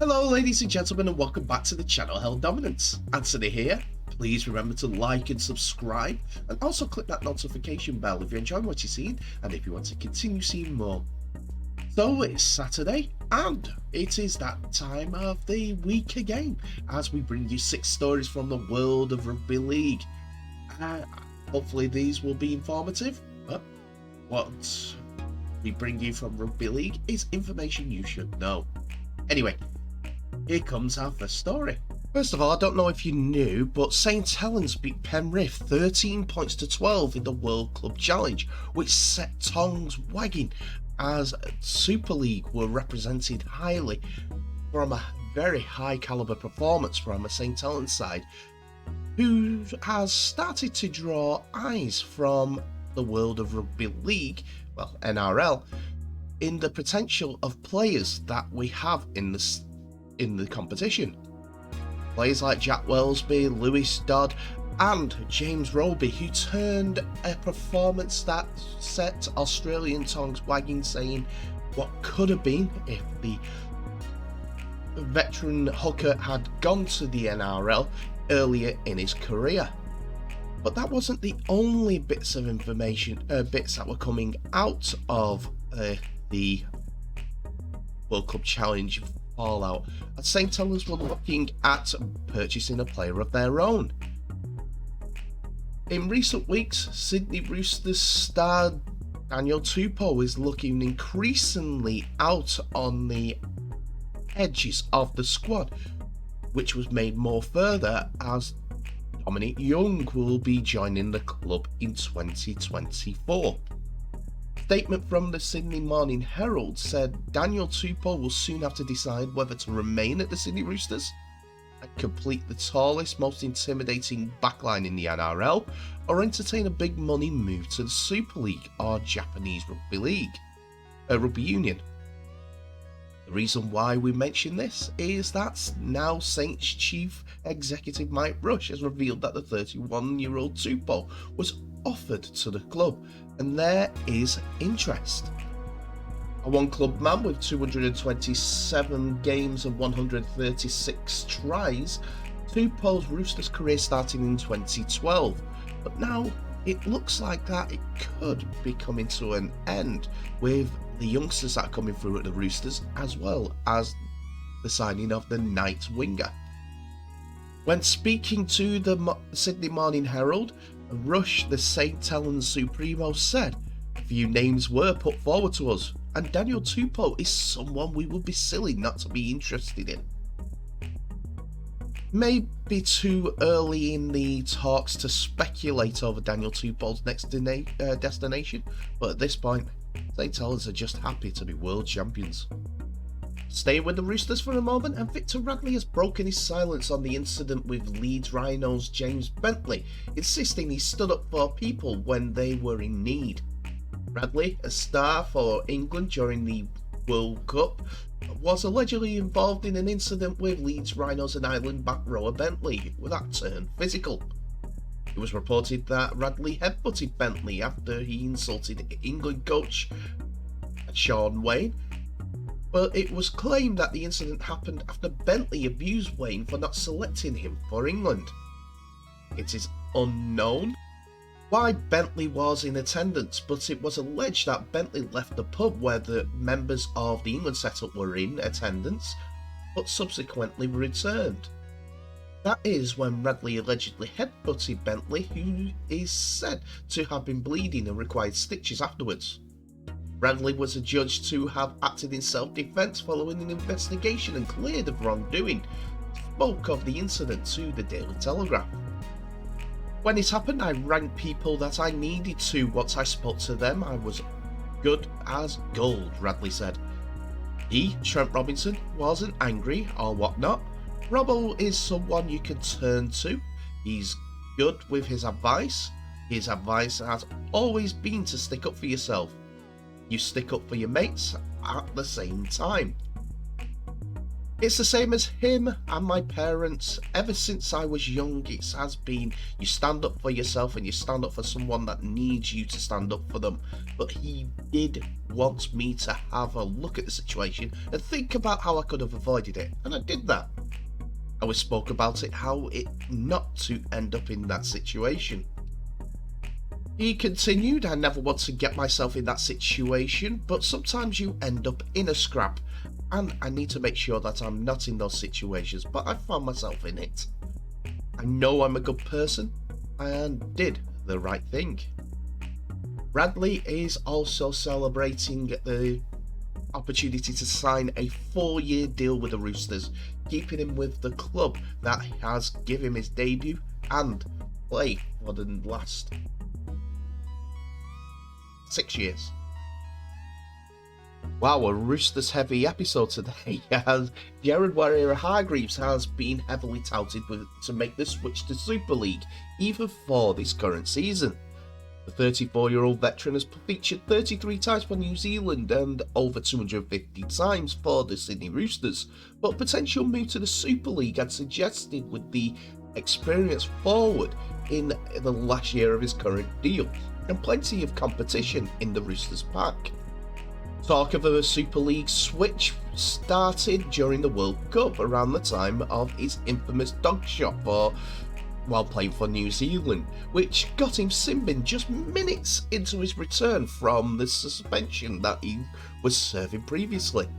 Hello ladies and gentlemen, and welcome back to the channel Held Dominance. Anthony here. Please remember to like and subscribe, and also click that notification bell if you're enjoying what you're seeing and if you want to continue seeing more. So it's Saturday and it is that time of the week again as we bring you 6 stories from the world of Rugby League. Hopefully these will be informative, but what we bring you from Rugby League is information you should know. Anyway, here comes our first story. First of all, I don't know if you knew, but St Helens beat Penrith 13 points to 12 in the World Club Challenge, which set tongues wagging as Super League were represented highly from a very high calibre performance from a St Helens side, who has started to draw eyes from the world of Rugby League, well, NRL, in the potential of players that we have in the competition. Players like Jack Wellesby, Lewis Dodd and James Roby, who turned a performance that set Australian tongues wagging, saying what could have been if the veteran hooker had gone to the NRL earlier in his career. But that wasn't the only bits of information, bits that were coming out of the World Cup Challenge fallout, as St Helens were looking at purchasing a player of their own. In recent weeks, Sydney Roosters star Daniel Tupou is looking increasingly out on the edges of the squad, which was made more further as Dominic Young will be joining the club in 2024. Statement from the Sydney Morning Herald said Daniel Tupou will soon have to decide whether to remain at the Sydney Roosters and complete the tallest, most intimidating backline in the NRL, or entertain a big money move to the Super League or Japanese Rugby Union. The reason why we mention this is that now Saints Chief Executive Mike Rush has revealed that the 31-year-old Tupou was offered to the club, and there is interest. A one-club man with 227 games and 136 tries, Tupou's Roosters career started in 2012, but now it looks like that it could be coming to an end with the youngsters that are coming through at the Roosters, as well as the signing of the Knight winger. When speaking to the Sydney Morning Herald, Rush, the St Helens Supremo, said a few names were put forward to us, and Daniel Tupou is someone we would be silly not to be interested in. Maybe too early in the talks to speculate over Daniel Tupou's next destination, but at this point, St Helens are just happy to be world champions. Staying with the Roosters for a moment, and Victor Radley has broken his silence on the incident with Leeds Rhinos' James Bentley, insisting he stood up for people when they were in need. Radley, a star for England during the World Cup, was allegedly involved in an incident with Leeds Rhinos and Ireland back rower Bentley that turned physical. It was reported that Radley headbutted Bentley after he insulted England coach Sean Wayne, but it was claimed that the incident happened after Bentley abused Wayne for not selecting him for England. It is unknown why Bentley was in attendance, but it was alleged that Bentley left the pub where the members of the England setup were in attendance, but subsequently returned. That is when Radley allegedly headbutted Bentley, who is said to have been bleeding and required stitches afterwards. Radley was adjudged to have acted in self-defence following an investigation and cleared of wrongdoing. Spoke of the incident to the Daily Telegraph. When it happened, I ranked people that I needed to. Once I spoke to them, I was good as gold, Radley said. He, Trent Robinson, wasn't angry or whatnot. Robbo is someone you can turn to. He's good with his advice. His advice has always been to stick up for yourself. You stick up for your mates at the same time. It's the same as him and my parents. Ever since I was young, it has been you stand up for yourself and you stand up for someone that needs you to stand up for them. But he did want me to have a look at the situation and think about how I could have avoided it, and I did that. I always spoke about it, how it not to end up in that situation. He continued, I never want to get myself in that situation, but sometimes you end up in a scrap, and I need to make sure that I'm not in those situations, but I found myself in it. I know I'm a good person, and did the right thing. Bradley is also celebrating the opportunity to sign a 4-year deal with the Roosters, keeping him with the club that has given him his debut and play for the last 6 years. Wow, a Roosters heavy episode today, as Jared Warrior-Hargreaves has been heavily touted to make the switch to Super League, even for this current season. The 34-year-old veteran has featured 33 times for New Zealand and over 250 times for the Sydney Roosters, but potential move to the Super League had suggested with the experienced forward in the last year of his current deal, and plenty of competition in the Roosters pack. Talk of a Super League switch started during the World Cup around the time of his infamous dog shot while playing for New Zealand, which got him simbin just minutes into his return from the suspension that he was serving previously.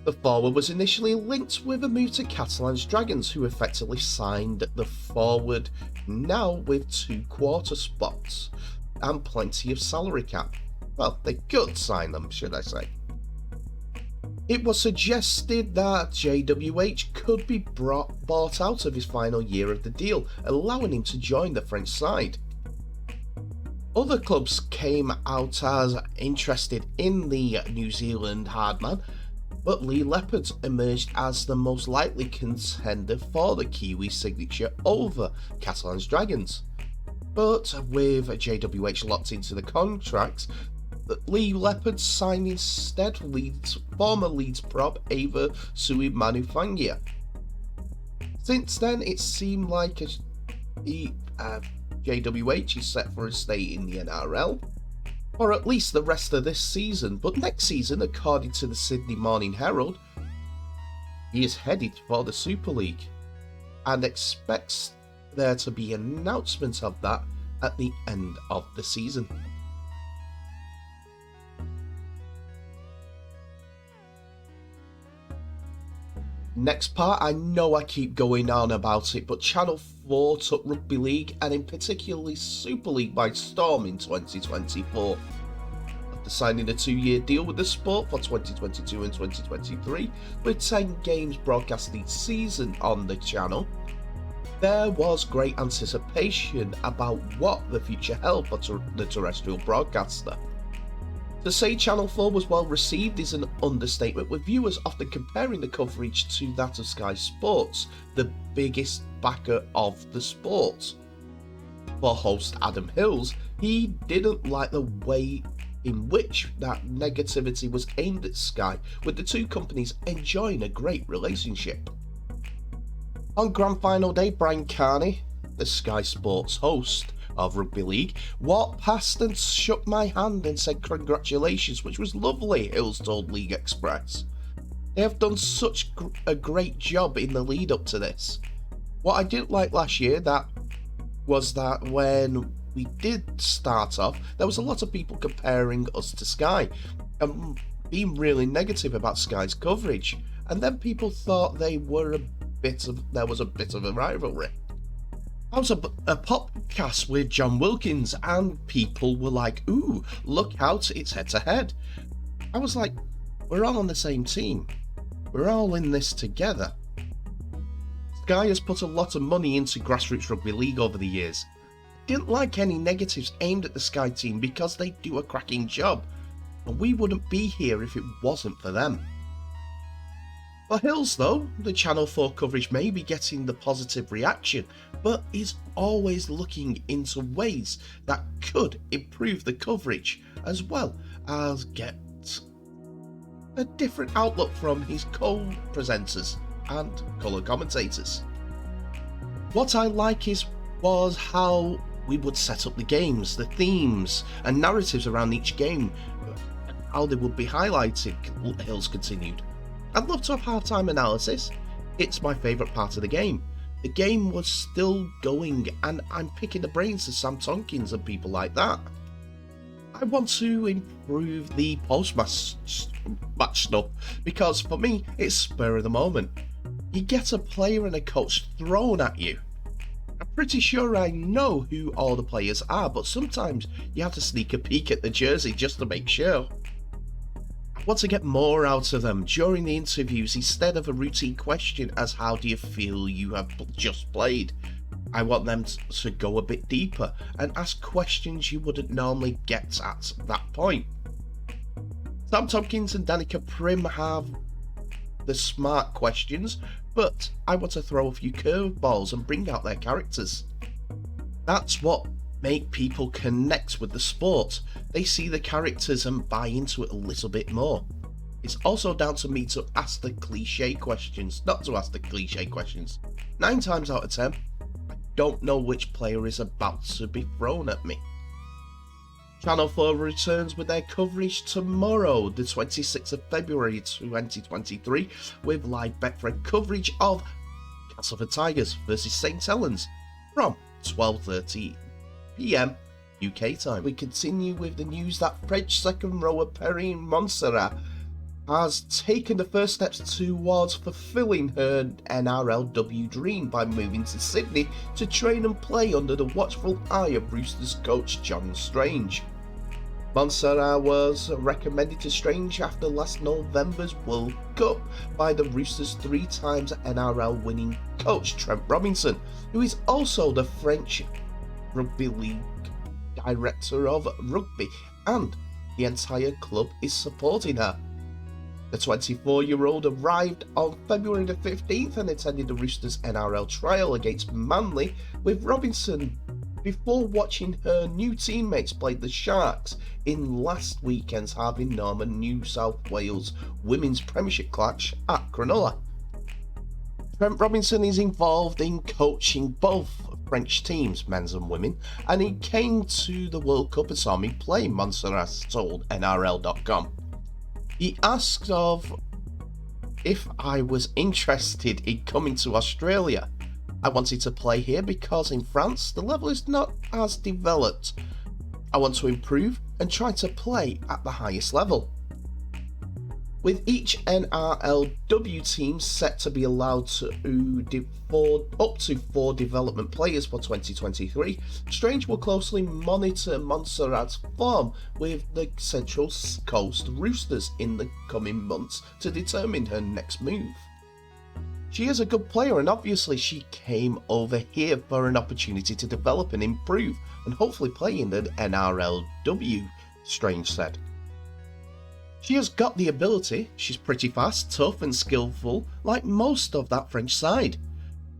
The forward was initially linked with a move to Catalan's Dragons, who effectively signed the forward now with 2 quarter spots and plenty of salary cap. Well, they could sign them, should I say. It was suggested that JWH could be bought out of his final year of the deal, allowing him to join the French side. Other clubs came out as interested in the New Zealand hardman, but Lee Leopards emerged as the most likely contender for the Kiwi signature over Catalan's Dragons. But with JWH locked into the contracts, Lee Leopards signed instead former Leeds prop Ava Suimanufangia. Since then, it seemed like JWH is set for a stay in the NRL, or at least the rest of this season, but next season, according to the Sydney Morning Herald, he is headed for the Super League, and expects there to be an announcement of that at the end of the season. Next part, I know I keep going on about it, but Channel 4 took Rugby League and in particularly Super League by storm in 2024. After signing a 2-year deal with the sport for 2022 and 2023, with 10 games broadcast each season on the channel, there was great anticipation about what the future held for the terrestrial broadcaster. To say Channel 4 was well received is an understatement, with viewers often comparing the coverage to that of Sky Sports, the biggest backer of the sport. For host Adam Hills, he didn't like the way in which that negativity was aimed at Sky, with the two companies enjoying a great relationship. On Grand Final day, Brian Carney, the Sky Sports host of Rugby League, walked past and shook my hand and said congratulations, which was lovely, Hills told League Express. They have done such a great job in the lead up to this. What I didn't like last year was that when we did start off, there was a lot of people comparing us to Sky and being really negative about Sky's coverage, and then people thought there was a bit of a rivalry. I was a podcast with John Wilkins, and people were like, ooh, look out, it's head to head. I was like, we're all on the same team. We're all in this together. Sky has put a lot of money into grassroots rugby league over the years. Didn't like any negatives aimed at the Sky team because they do a cracking job, and we wouldn't be here if it wasn't for them. For Hills though, the Channel 4 coverage may be getting the positive reaction, but is always looking into ways that could improve the coverage, as well as get a different outlook from his co-presenters and colour commentators. What I like was how we would set up the games, the themes and narratives around each game, how they would be highlighted, Hills continued. I'd love to have half-time analysis. It's my favourite part of the game. The game was still going and I'm picking the brains of Sam Tompkins and people like that. I want to improve the post-match stuff because for me it's spur of the moment. You get a player and a coach thrown at you. I'm pretty sure I know who all the players are, but sometimes you have to sneak a peek at the jersey just to make sure. I want to get more out of them during the interviews instead of a routine question as how do you feel you have just played. I want them to go a bit deeper and ask questions you wouldn't normally get at that point. Sam Tompkins and Danica Prim have the smart questions, but I want to throw a few curveballs and bring out their characters. That's what make people connect with the sport. They see the characters and buy into it a little bit more. It's also down to me to ask the cliche questions, not to ask the cliche questions. 9 times out of 10, I don't know which player is about to be thrown at me. Channel 4 returns with their coverage tomorrow, the 26th of February 2023, with live Betfred coverage of Castleford Tigers versus St Helens from 12:30 PM UK time. We continue with the news that French second rower Perrine Montserrat has taken the first steps towards fulfilling her NRLW dream by moving to Sydney to train and play under the watchful eye of Roosters coach John Strange. Montserrat was recommended to Strange after last November's World Cup by the Roosters 3 times NRL winning coach Trent Robinson, who is also the French Rugby League director of rugby, and the entire club is supporting her. The 24-year-old arrived on February the 15th and attended the Roosters NRL trial against Manly with Robinson before watching her new teammates play the Sharks in last weekend's Harvey Norman New South Wales Women's Premiership clash at Cronulla. Trent Robinson is involved in coaching both French teams, men's and women, and he came to the World Cup and saw me play, Montserrat told NRL.com. He asked of if I was interested in coming to Australia. I wanted to play here because in France the level is not as developed. I want to improve and try to play at the highest level. With each NRLW team set to be allowed to up to 4 development players for 2023, Strange will closely monitor Montserrat's form with the Central Coast Roosters in the coming months to determine her next move. She is a good player and obviously she came over here for an opportunity to develop and improve and hopefully play in the NRLW, Strange said. She has got the ability, she's pretty fast, tough and skillful like most of that French side.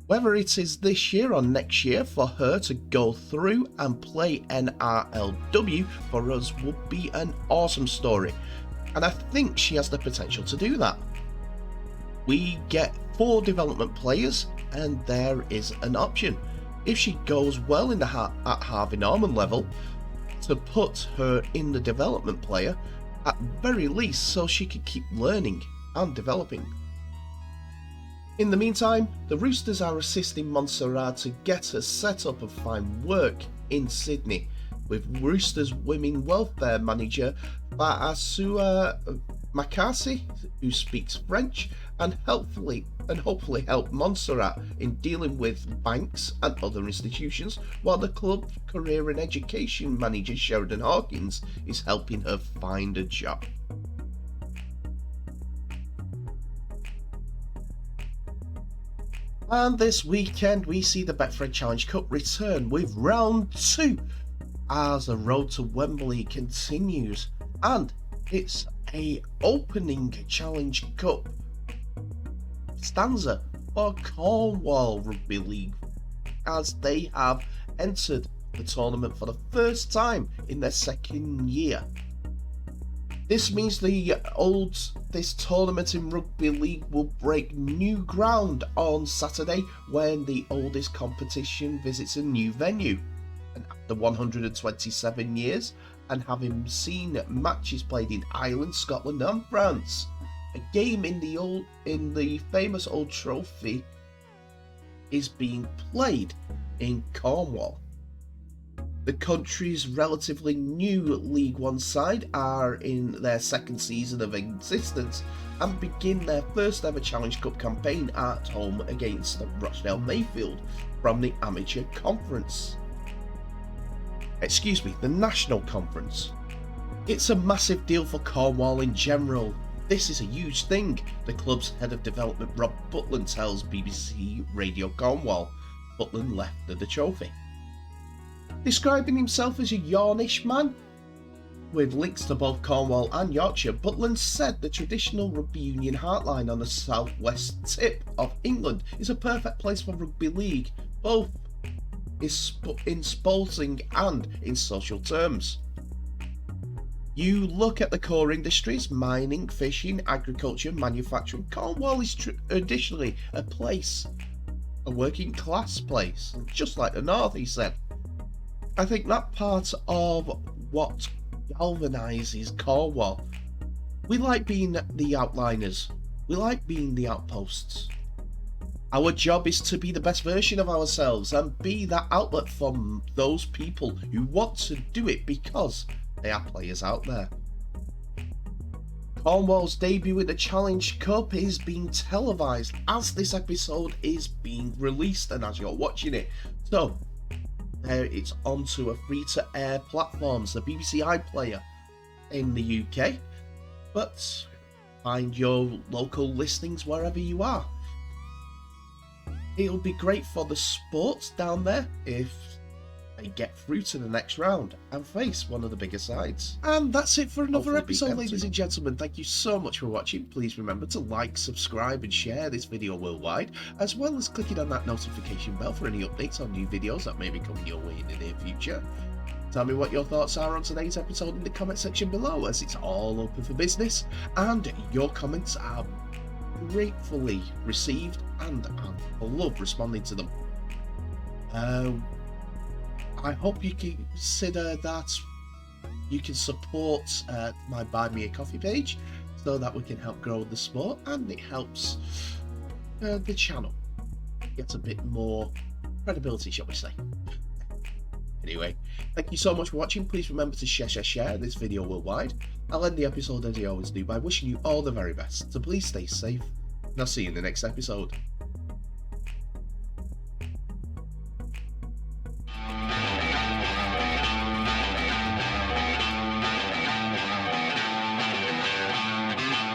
Whether it is this year or next year for her to go through and play NRLW for us would be an awesome story, and I think she has the potential to do that. We get 4 development players and there is an option, if she goes well in at Harvey Norman level, to put her in the development player at very least so she could keep learning and developing. In the meantime, the Roosters are assisting Montserrat to get her set up and find work in Sydney, with Roosters Women Welfare Manager Faasua Makasi, who speaks French, and hopefully help Montserrat in dealing with banks and other institutions, while the club career and education manager Sheridan Hawkins is helping her find a job. And this weekend we see the Betfred Challenge Cup return with round 2 as the road to Wembley continues, and it's a opening Challenge Cup stanza for Cornwall Rugby League as they have entered the tournament for the first time in their second year. This means this tournament in Rugby League will break new ground on Saturday when the oldest competition visits a new venue. And after 127 years, and having seen matches played in Ireland, Scotland and France, a game in the famous Old Trophy is being played in Cornwall. The country's relatively new League One side are in their second season of existence and begin their first ever Challenge Cup campaign at home against the Rochdale Mayfield from the Amateur Conference. The National Conference. It's a massive deal for Cornwall in general. This is a huge thing, the club's head of development Rob Butland tells BBC Radio Cornwall. Butland left the trophy. Describing himself as a Yornish man, with links to both Cornwall and Yorkshire, Butland said the traditional rugby union heartline on the southwest tip of England is a perfect place for rugby league, both in sporting and in social terms. You look at the core industries, mining, fishing, agriculture, manufacturing. Cornwall is traditionally a working class place, just like the North, he said. I think that part of what galvanises Cornwall. We like being the outliners. We like being the outposts. Our job is to be the best version of ourselves and be that outlet for those people who want to do it because there are players out there. Cornwall's debut in the Challenge Cup is being televised as this episode is being released and as you're watching it. So, there it's onto a free-to-air platforms, the BBC iPlayer in the UK, but find your local listings wherever you are. It'll be great for the sports down there if they get through to the next round and face one of the bigger sides. And that's it for another episode, ladies and gentlemen. Thank you so much for watching. Please remember to like, subscribe and share this video worldwide, as well as clicking on that notification bell for any updates on new videos that may be coming your way in the near future. Tell me what your thoughts are on today's episode in the comment section below, as it's all open for business and your comments are gratefully received and I love responding to them. I hope you consider that you can support my Buy Me a Coffee page so that we can help grow the sport and it helps the channel get a bit more credibility, shall we say. Anyway, thank you so much for watching. Please remember to share this video worldwide. I'll end the episode as I always do by wishing you all the very best. So please stay safe and I'll see you in the next episode.